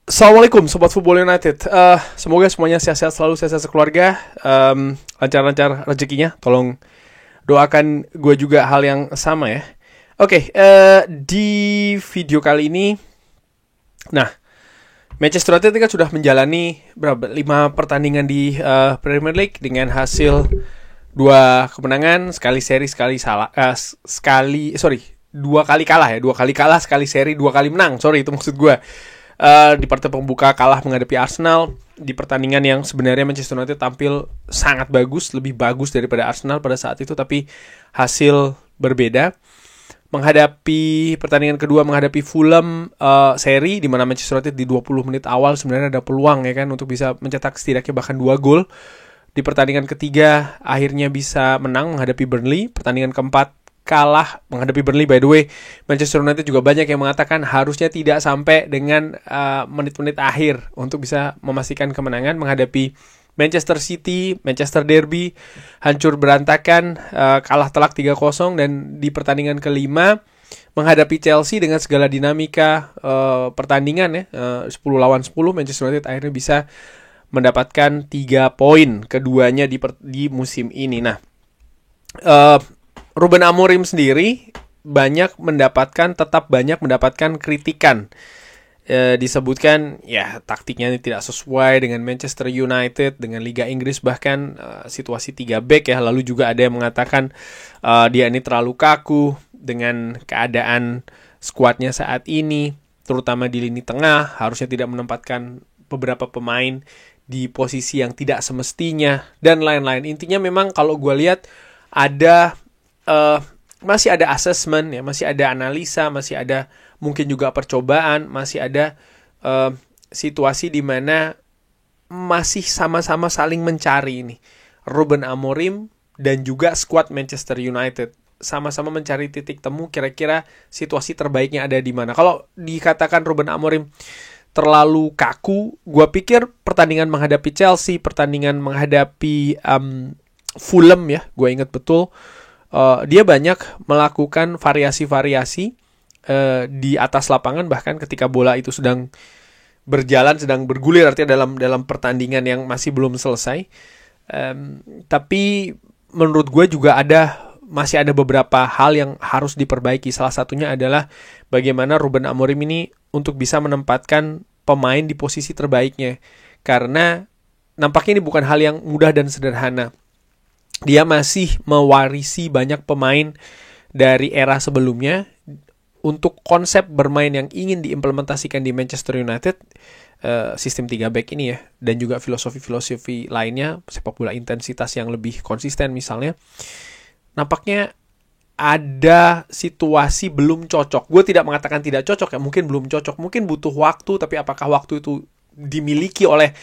Assalamualaikum Sobat Football United. Semoga semuanya sehat-sehat selalu, sehat-sehat sekeluarga, lancar-lancar rezekinya. Tolong doakan gue juga hal yang sama ya. Oke, di video kali ini, nah, Manchester United kan sudah menjalani 5 pertandingan di Premier League dengan hasil 2 kemenangan, sekali seri, dua kali kalah ya, 2 kali kalah, sekali seri, 2 kali menang. Sorry, itu maksud gue. Di partai pembuka kalah menghadapi Arsenal di pertandingan yang sebenarnya Manchester United tampil sangat bagus, lebih bagus daripada Arsenal pada saat itu, tapi hasil berbeda. Menghadapi pertandingan kedua menghadapi Fulham, seri di mana Manchester United di 20 menit awal sebenarnya ada peluang ya kan untuk bisa mencetak setidaknya bahkan 2 gol. Di pertandingan ketiga akhirnya bisa menang menghadapi Burnley. Pertandingan keempat kalah menghadapi Burnley. By the way, Manchester United juga banyak yang mengatakan harusnya tidak sampai dengan menit-menit akhir untuk bisa memastikan kemenangan menghadapi Manchester City. Manchester Derby hancur berantakan, kalah telak 3-0. Dan di pertandingan kelima menghadapi Chelsea dengan segala dinamika pertandingan ya, 10 lawan 10, Manchester United akhirnya bisa mendapatkan 3 poin keduanya di musim ini. Nah, Ruben Amorim sendiri tetap banyak mendapatkan kritikan. Disebutkan ya taktiknya tidak sesuai dengan Manchester United, dengan Liga Inggris, bahkan situasi 3 back ya. Lalu juga ada yang mengatakan dia ini terlalu kaku dengan keadaan skuadnya saat ini, terutama di lini tengah, harusnya tidak menempatkan beberapa pemain di posisi yang tidak semestinya dan lain-lain. Intinya memang kalau gue lihat masih ada assessment ya, masih ada analisa, masih ada mungkin juga percobaan, masih ada situasi di mana masih sama-sama saling mencari ini. Ruben Amorim dan juga skuad Manchester United sama-sama mencari titik temu kira-kira situasi terbaiknya ada di mana. Kalau dikatakan Ruben Amorim terlalu kaku, gue pikir pertandingan menghadapi Chelsea, pertandingan menghadapi Fulham ya, gue ingat betul. Dia banyak melakukan variasi-variasi di atas lapangan, bahkan ketika bola itu sedang berjalan, sedang bergulir, artinya dalam pertandingan yang masih belum selesai. Tapi menurut gue juga masih ada beberapa hal yang harus diperbaiki. Salah satunya adalah bagaimana Ruben Amorim ini untuk bisa menempatkan pemain di posisi terbaiknya, karena nampaknya ini bukan hal yang mudah dan sederhana. Dia masih mewarisi banyak pemain dari era sebelumnya untuk konsep bermain yang ingin diimplementasikan di Manchester United, sistem 3 back ini ya, dan juga filosofi-filosofi lainnya, sepak bola intensitas yang lebih konsisten misalnya. Nampaknya ada situasi belum cocok. Gue tidak mengatakan tidak cocok ya, mungkin belum cocok, mungkin butuh waktu, tapi apakah waktu itu dimiliki oleh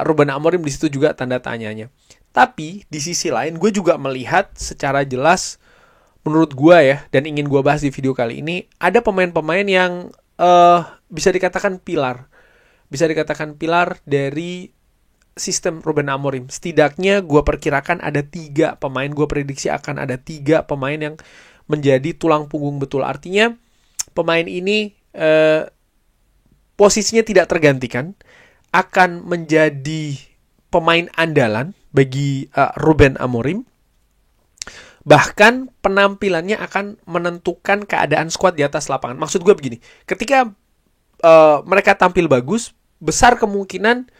Ruben Amorim, di situ juga tanda tanyanya. Tapi di sisi lain gue juga melihat secara jelas, menurut gue ya, dan ingin gue bahas di video kali ini, ada pemain-pemain yang bisa dikatakan pilar dari sistem Ruben Amorim. Setidaknya gue perkirakan ada 3 pemain, gue prediksi akan ada 3 pemain yang menjadi tulang punggung betul. Artinya pemain ini posisinya tidak tergantikan, akan menjadi pemain andalan bagi Ruben Amorim. Bahkan penampilannya akan menentukan keadaan skuad di atas lapangan. Maksud gue begini, ketika mereka tampil bagus, besar kemungkinan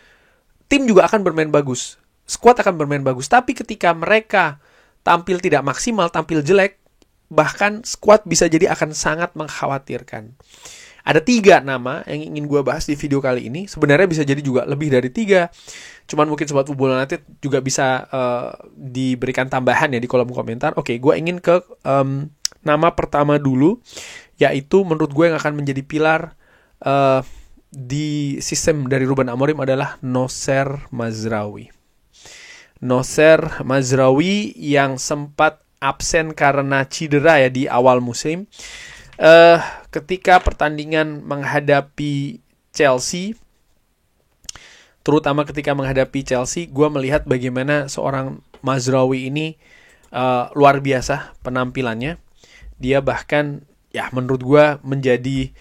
tim juga akan bermain bagus, skuad akan bermain bagus. Tapi ketika mereka tampil tidak maksimal, tampil jelek, bahkan skuad bisa jadi akan sangat mengkhawatirkan. Ada 3 nama yang ingin gue bahas di video kali ini. Sebenarnya bisa jadi juga lebih dari 3. Cuman mungkin Sobat Football United juga bisa diberikan tambahan ya di kolom komentar. Oke, gue ingin ke nama pertama dulu, yaitu menurut gue yang akan menjadi pilar di sistem dari Ruben Amorim adalah Nocer Mazraoui. Nocer Mazraoui yang sempat absen karena cedera ya di awal musim. Ketika pertandingan menghadapi Chelsea, terutama ketika menghadapi Chelsea, gue melihat bagaimana seorang Mazraoui ini luar biasa penampilannya. Dia bahkan ya menurut gue menjadi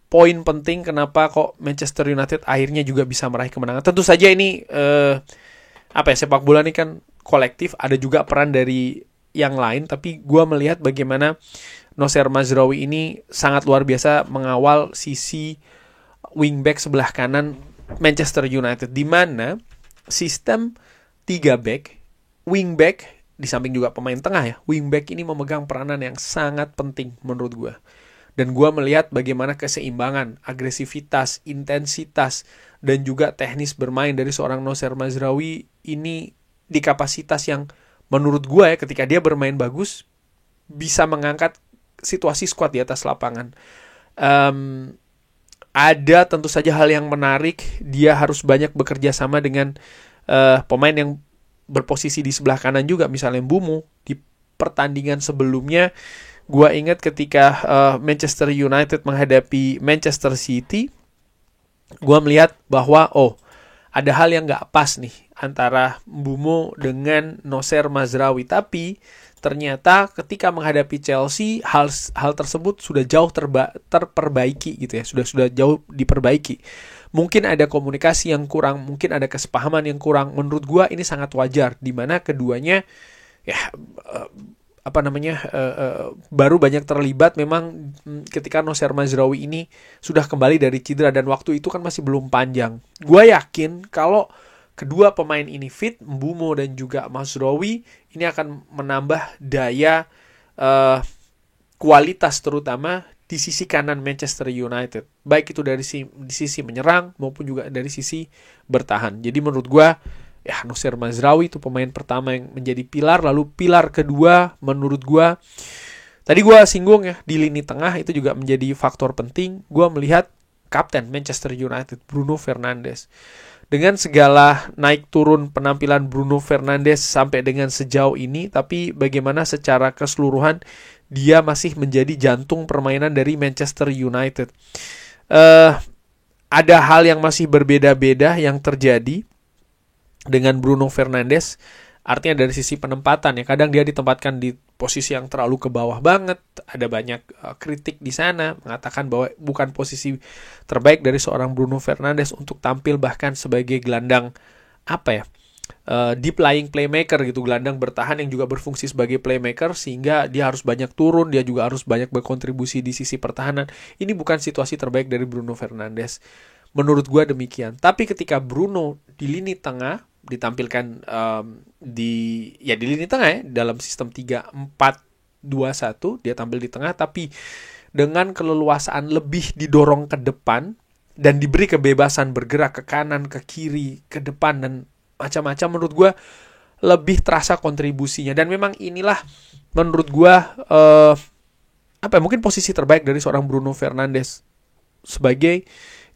poin penting kenapa kok Manchester United akhirnya juga bisa meraih kemenangan. Tentu saja ini sepak bola ini kan kolektif, ada juga peran dari yang lain, tapi gue melihat bagaimana Nocer Mazraoui ini sangat luar biasa mengawal sisi wingback sebelah kanan Manchester United, di mana sistem 3 back, wingback di samping juga pemain tengah ya, wingback ini memegang peranan yang sangat penting menurut gue. Dan gue melihat bagaimana keseimbangan, agresivitas, intensitas, dan juga teknis bermain dari seorang Nocer Mazraoui ini di kapasitas yang menurut gue ya, ketika dia bermain bagus, bisa mengangkat situasi skuad di atas lapangan. Ada tentu saja hal yang menarik, dia harus banyak bekerja sama dengan pemain yang berposisi di sebelah kanan juga, misalnya Mbeumo. Di pertandingan sebelumnya, gue ingat ketika Manchester United menghadapi Manchester City, gue melihat bahwa ada hal yang gak pas nih antara Mbeumo dengan Nocer Mazraoui. Tapi ternyata ketika menghadapi Chelsea, hal tersebut sudah jauh terperbaiki gitu ya, sudah jauh diperbaiki. Mungkin ada komunikasi yang kurang, mungkin ada kesepahaman yang kurang. Menurut gue ini sangat wajar, di mana keduanya baru banyak terlibat memang ketika Nocer Mazraoui ini sudah kembali dari cedera, dan waktu itu kan masih belum panjang. Gue yakin kalau kedua pemain ini fit, Mbeumo dan juga Mazraoui, ini akan menambah daya kualitas terutama di sisi kanan Manchester United. Baik itu dari sisi menyerang maupun juga dari sisi bertahan. Jadi menurut gue, Nocer Mazraoui itu pemain pertama yang menjadi pilar. Lalu pilar kedua menurut gue, tadi gue singgung ya, di lini tengah itu juga menjadi faktor penting. Gue melihat kapten Manchester United, Bruno Fernandes. Dengan segala naik turun penampilan Bruno Fernandes sampai dengan sejauh ini, tapi bagaimana secara keseluruhan dia masih menjadi jantung permainan dari Manchester United. Ada hal yang masih berbeda-beda yang terjadi dengan Bruno Fernandes, artinya dari sisi penempatan ya, kadang dia ditempatkan di posisi yang terlalu ke bawah banget. Ada banyak kritik di sana mengatakan bahwa bukan posisi terbaik dari seorang Bruno Fernandes untuk tampil bahkan sebagai gelandang deep lying playmaker gitu, gelandang bertahan yang juga berfungsi sebagai playmaker, sehingga dia harus banyak turun, dia juga harus banyak berkontribusi di sisi pertahanan. Ini bukan situasi terbaik dari Bruno Fernandes, menurut gue demikian. Tapi ketika Bruno di lini tengah ditampilkan di lini tengah ya, dalam sistem 3-4-2-1 dia tampil di tengah, tapi dengan keleluasaan lebih didorong ke depan dan diberi kebebasan bergerak ke kanan, ke kiri, ke depan dan macam-macam. Menurut gue lebih terasa kontribusinya, dan memang inilah menurut gue mungkin posisi terbaik dari seorang Bruno Fernandes sebagai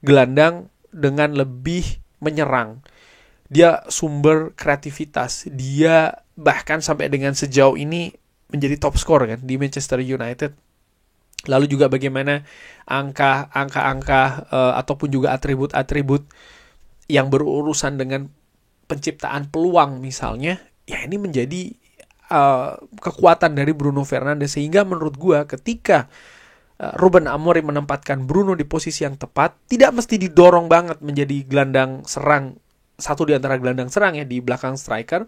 gelandang dengan lebih menyerang. Dia sumber kreativitas. Dia bahkan sampai dengan sejauh ini menjadi top skor kan di Manchester United. Lalu juga bagaimana angka-angka ataupun juga atribut-atribut yang berurusan dengan penciptaan peluang misalnya, ya ini menjadi kekuatan dari Bruno Fernandes. Sehingga menurut gua ketika Ruben Amorim menempatkan Bruno di posisi yang tepat, tidak mesti didorong banget menjadi gelandang serang, satu di antara gelandang serang ya, di belakang striker.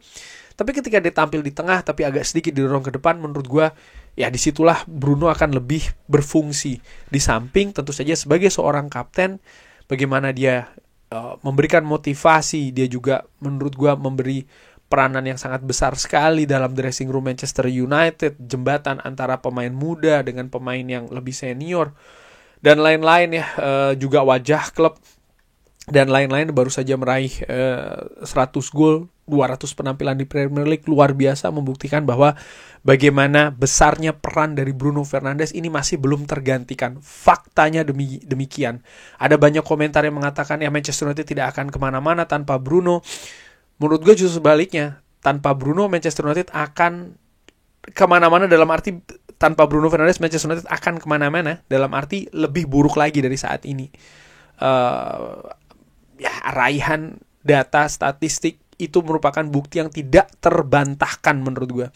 Tapi ketika dia tampil di tengah tapi agak sedikit didorong ke depan, menurut gue ya disitulah Bruno akan lebih berfungsi. Di samping tentu saja sebagai seorang kapten, bagaimana dia memberikan motivasi, dia juga menurut gue memberi peranan yang sangat besar sekali dalam dressing room Manchester United, jembatan antara pemain muda dengan pemain yang lebih senior dan lain-lain ya, juga wajah klub dan lain-lain. Baru saja meraih 100 gol, 200 penampilan di Premier League, luar biasa, membuktikan bahwa bagaimana besarnya peran dari Bruno Fernandes ini masih belum tergantikan. Faktanya demikian. Ada banyak komentar yang mengatakan ya Manchester United tidak akan kemana-mana tanpa Bruno. Menurut gue justru sebaliknya, tanpa Bruno Manchester United akan kemana-mana, dalam arti tanpa Bruno Fernandes Manchester United akan kemana-mana, dalam arti lebih buruk lagi dari saat ini. Raihan data statistik itu merupakan bukti yang tidak terbantahkan menurut gue.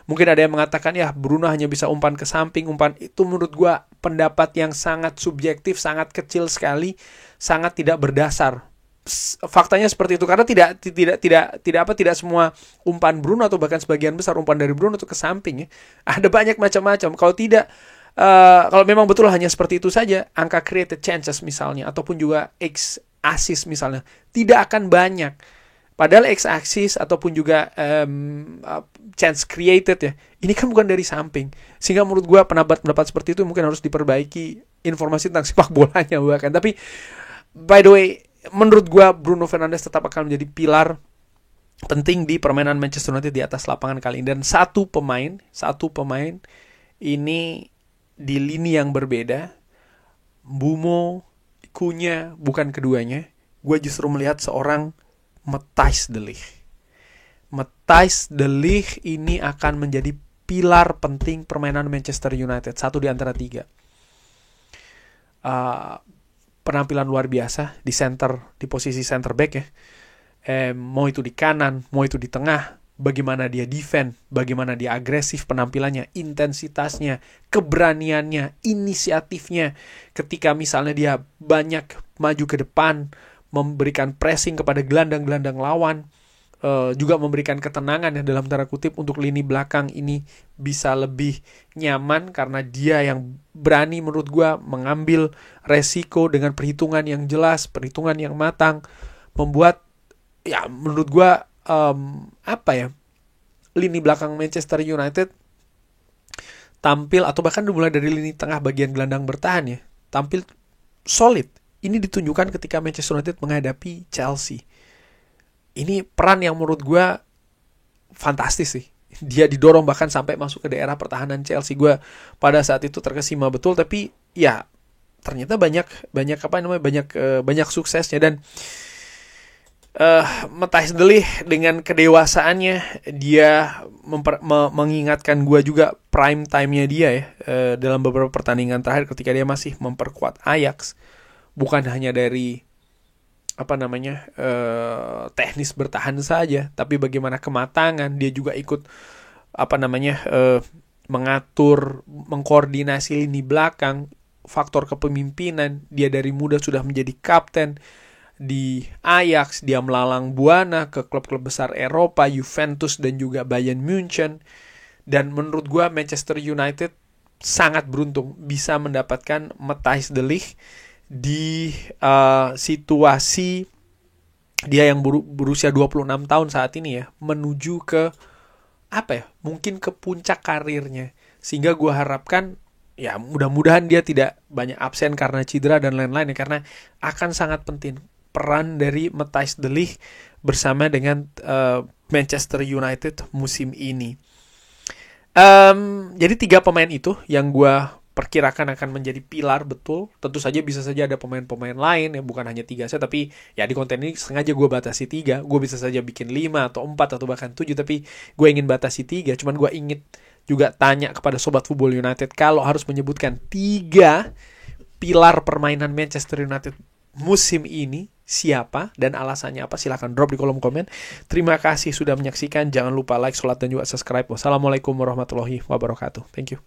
Mungkin ada yang mengatakan ya Bruno hanya bisa umpan ke samping, umpan itu menurut gue pendapat yang sangat subjektif, sangat kecil sekali, sangat tidak berdasar. Faktanya seperti itu karena tidak semua umpan Bruno atau bahkan sebagian besar umpan dari Bruno itu ke samping ya. Ada banyak macam-macam. Kalau memang betul hanya seperti itu saja, angka created chances misalnya ataupun juga X assist misalnya tidak akan banyak. Padahal X-axis ataupun juga chance created ya, ini kan bukan dari samping. Sehingga menurut gue pendapat seperti itu mungkin harus diperbaiki informasi tentang sepak bolanya bahkan. Tapi by the way, menurut gue Bruno Fernandes tetap akan menjadi pilar penting di permainan Manchester United di atas lapangan kali ini. Dan satu pemain ini di lini yang berbeda, Mbeumo, Cunha, bukan keduanya. Gue justru melihat seorang Matthijs de Ligt. Matthijs de Ligt ini akan menjadi pilar penting permainan Manchester United. Satu di antara tiga. Penampilan luar biasa di posisi center back ya. Mau itu di kanan, mau itu di tengah. Bagaimana dia defend, bagaimana dia agresif penampilannya, intensitasnya, keberaniannya, inisiatifnya. Ketika misalnya dia banyak maju ke depan, memberikan pressing kepada gelandang-gelandang lawan, juga memberikan ketenangan ya dalam tanda kutip untuk lini belakang ini bisa lebih nyaman karena dia yang berani menurut gue mengambil resiko dengan perhitungan yang jelas, perhitungan yang matang, membuat ya menurut gue lini belakang Manchester United tampil, atau bahkan dimulai dari lini tengah bagian gelandang bertahan ya, tampil solid. Ini ditunjukkan ketika Manchester United menghadapi Chelsea. Ini peran yang menurut gue fantastis sih. Dia didorong bahkan sampai masuk ke daerah pertahanan Chelsea. Gue pada saat itu terkesima betul, tapi ya ternyata banyak suksesnya. Dan Matthijs de Ligt dengan kedewasaannya dia mengingatkan gue juga prime time-nya dia ya, dalam beberapa pertandingan terakhir ketika dia masih memperkuat Ajax. Bukan hanya dari teknis bertahan saja, tapi bagaimana kematangan. Dia juga ikut mengatur, mengkoordinasi lini belakang, faktor kepemimpinan. Dia dari muda sudah menjadi kapten di Ajax. Dia melalang buana ke klub-klub besar Eropa, Juventus dan juga Bayern München. Dan menurut gue Manchester United sangat beruntung bisa mendapatkan Matthijs de Ligt di situasi dia yang berusia 26 tahun saat ini ya, menuju ke mungkin ke puncak karirnya. Sehingga gue harapkan ya mudah-mudahan dia tidak banyak absen karena cedera dan lain-lain ya, karena akan sangat penting peran dari Matthijs de Ligt bersama dengan Manchester United musim ini. Jadi 3 pemain itu yang gue perkirakan akan menjadi pilar betul. Tentu saja bisa saja ada pemain-pemain lain yang bukan hanya 3 saja, tapi ya di konten ini sengaja gue batasi 3. Gue bisa saja bikin 5 atau 4 atau bahkan 7, tapi gue ingin batasi 3. Cuman gue ingin juga tanya kepada Sobat Football United, kalau harus menyebutkan 3 pilar permainan Manchester United musim ini, siapa dan alasannya apa? Silahkan drop di kolom komen. Terima kasih sudah menyaksikan. Jangan lupa like, share, dan juga subscribe. Wassalamualaikum warahmatullahi wabarakatuh. Thank you.